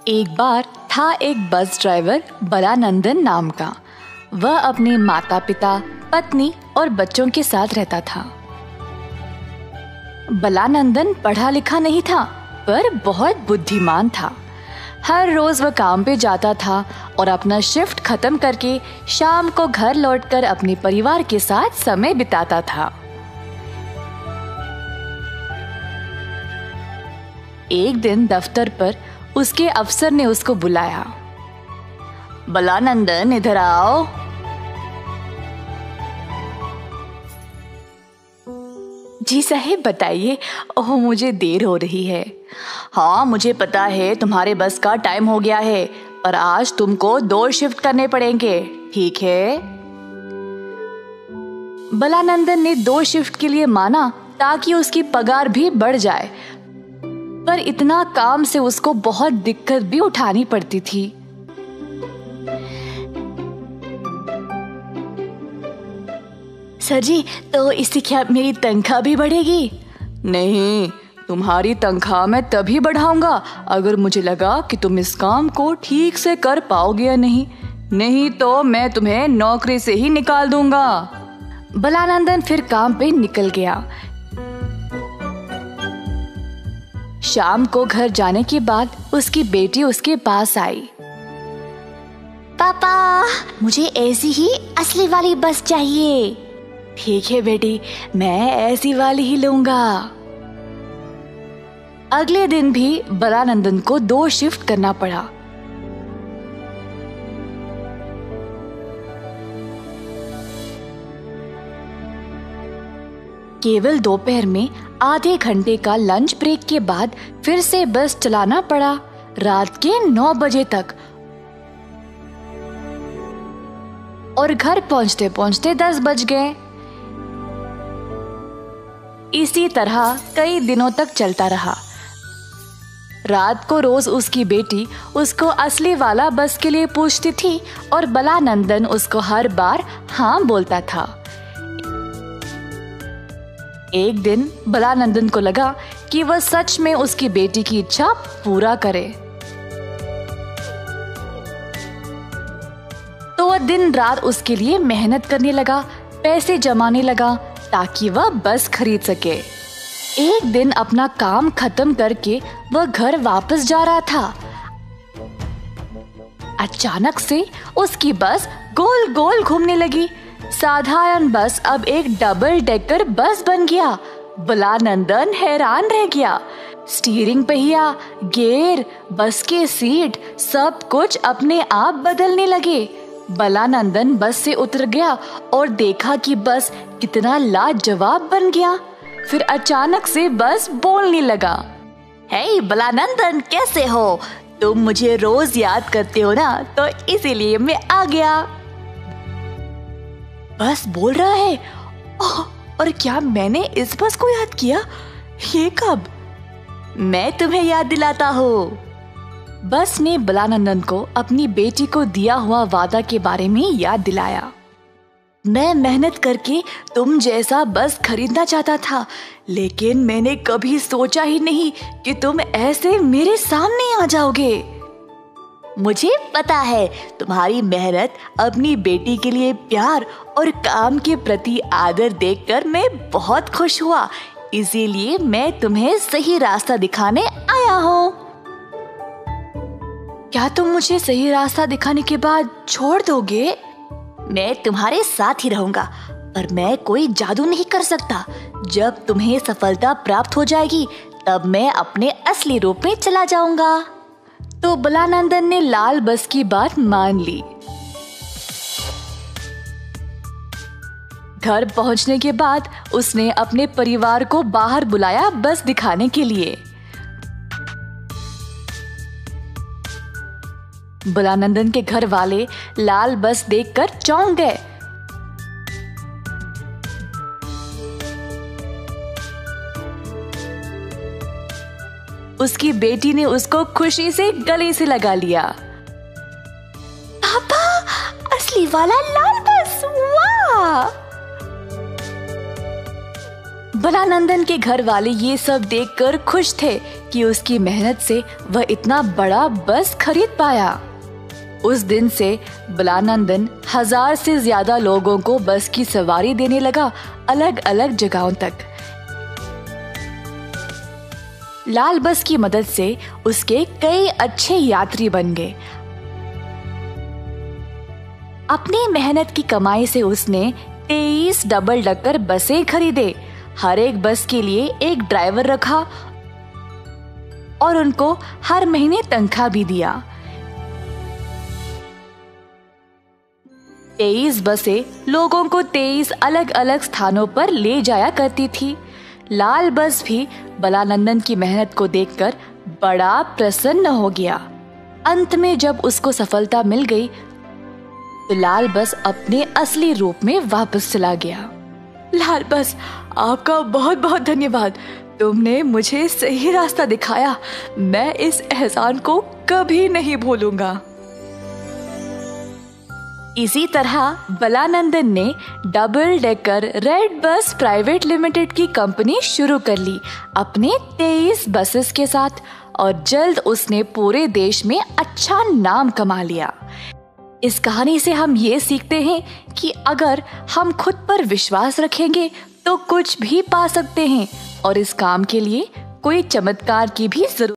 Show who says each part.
Speaker 1: एक बार था एक बस ड्राइवर बलानंदन नाम का। वह अपने माता पिता, पत्नी और बच्चों के साथ रहता था। बलानंदन पढ़ा लिखा नहीं था, पर बहुत बुद्धिमान था। हर रोज वह काम पे जाता था और अपना शिफ्ट खत्म करके शाम को घर लौटकर अपने परिवार के साथ समय बिताता था। एक दिन दफ्तर पर उसके अफसर ने उसको बुलाया। बलानंदन, इधर आओ। जी साहब, बताइए। ओह, मुझे देर हो रही है। हाँ, मुझे पता है तुम्हारे बस का टाइम हो गया है, पर आज तुमको 2 शिफ्ट करने पड़ेंगे, ठीक है? बलानंदन ने 2 शिफ्ट के लिए माना ताकि उसकी पगार भी बढ़ जाए, पर इतना काम से उसको बहुत दिक्कत भी उठानी पड़ती थी। सर जी, तो इससे क्या मेरी तनख्वाह भी बढ़ेगी? नहीं, तुम्हारी तनख्वाह मैं तभी बढ़ाऊंगा अगर मुझे लगा कि तुम इस काम को ठीक से कर पाओगे या नहीं तो मैं तुम्हें नौकरी से ही निकाल दूंगा। बलानंदन फिर काम पे निकल गया। शाम को घर जाने के बाद उसकी बेटी उसके पास आई। पापा, मुझे ऐसी ही असली वाली बस चाहिए। ठीक है बेटी, मैं ऐसी वाली ही लूंगा। अगले दिन भी बलानंदन को 2 शिफ्ट करना पड़ा। केवल दोपहर में आधे घंटे का लंच ब्रेक के बाद फिर से बस चलाना पड़ा, रात के 9 बजे तक। और घर पहुंचते पहुंचते 10 बज गए। इसी तरह कई दिनों तक चलता रहा। रात को रोज उसकी बेटी उसको असली वाला बस के लिए पूछती थी और बलानंदन उसको हर बार हाँ बोलता था। एक दिन बलानंदन को लगा कि वह सच में उसकी बेटी की इच्छा पूरा करे, तो वह दिन रात उसके लिए मेहनत करने लगा, पैसे जमाने लगा ताकि वह बस खरीद सके। एक दिन अपना काम खत्म करके वह घर वापस जा रहा था। अचानक से उसकी बस गोल गोल घूमने लगी। साधारण बस अब एक डबल डेकर बस बन गया। बलानंदन हैरान रह गया। स्टीयरिंग पहिया, गियर, बस के सीट, सब कुछ अपने आप बदलने लगे। बलानंदन बस से उतर गया और देखा कि बस कितना लाजवाब बन गया। फिर अचानक से बस बोलने लगा। हे बलानंदन, कैसे हो? तुम मुझे रोज याद करते हो ना, तो इसीलिए मैं आ गया। बस बोल रहा है। ओह, और क्या मैंने इस बस को याद किया? ये कब? मैं तुम्हें याद दिलाता हूँ। बस ने बलानंदन को अपनी बेटी को दिया हुआ वादा के बारे में याद दिलाया। मैं मेहनत करके तुम जैसा बस खरीदना चाहता था, लेकिन मैंने कभी सोचा ही नहीं कि तुम ऐसे मेरे सामने आ जाओगे। मुझे पता है तुम्हारी मेहनत, अपनी बेटी के लिए प्यार और काम के प्रति आदर देखकर मैं बहुत खुश हुआ, इसीलिए मैं तुम्हें सही रास्ता दिखाने आया हूँ। क्या तुम मुझे सही रास्ता दिखाने के बाद छोड़ दोगे? मैं तुम्हारे साथ ही रहूंगा, पर मैं कोई जादू नहीं कर सकता। जब तुम्हें सफलता प्राप्त हो जाएगी, तब मैं अपने असली रूप में चला जाऊंगा। तो बलानंदन ने लाल बस की बात मान ली। घर पहुंचने के बाद उसने अपने परिवार को बाहर बुलाया बस दिखाने के लिए। बलानंदन के घर वाले लाल बस देखकर चौंक गए। उसकी बेटी ने उसको खुशी से गले से लगा लिया। पापा, असली वाला लाल बस, वाह! बलानंदन के घर वाले ये सब देखकर खुश थे कि उसकी मेहनत से वह इतना बड़ा बस खरीद पाया। उस दिन से बलानंदन 1000 से ज्यादा लोगों को बस की सवारी देने लगा, अलग अलग जगहों तक। लाल बस की मदद से उसके कई अच्छे यात्री बन गए। अपनी मेहनत की कमाई से उसने 23 डबल डकर बसें खरीदे। हर एक बस के लिए एक ड्राइवर रखा और उनको हर महीने तनख्वाह भी दिया। 23 बसें लोगों को 23 अलग अलग स्थानों पर ले जाया करती थी। लाल बस भी बलानंदन की मेहनत को देखकर बड़ा प्रसन्न हो गया। अंत में जब उसको सफलता मिल गई तो लाल बस अपने असली रूप में वापस चला गया। लाल बस, आपका बहुत बहुत धन्यवाद। तुमने मुझे सही रास्ता दिखाया। मैं इस एहसान को कभी नहीं भूलूंगा। इसी तरह बलानंदन ने double decker red bus private limited की कंपनी शुरू कर ली अपने 23 बसेस के साथ, और जल्द उसने पूरे देश में अच्छा नाम कमा लिया। इस कहानी से हम ये सीखते हैं कि अगर हम खुद पर विश्वास रखेंगे तो कुछ भी पा सकते हैं, और इस काम के लिए कोई चमत्कार की भी जरूरत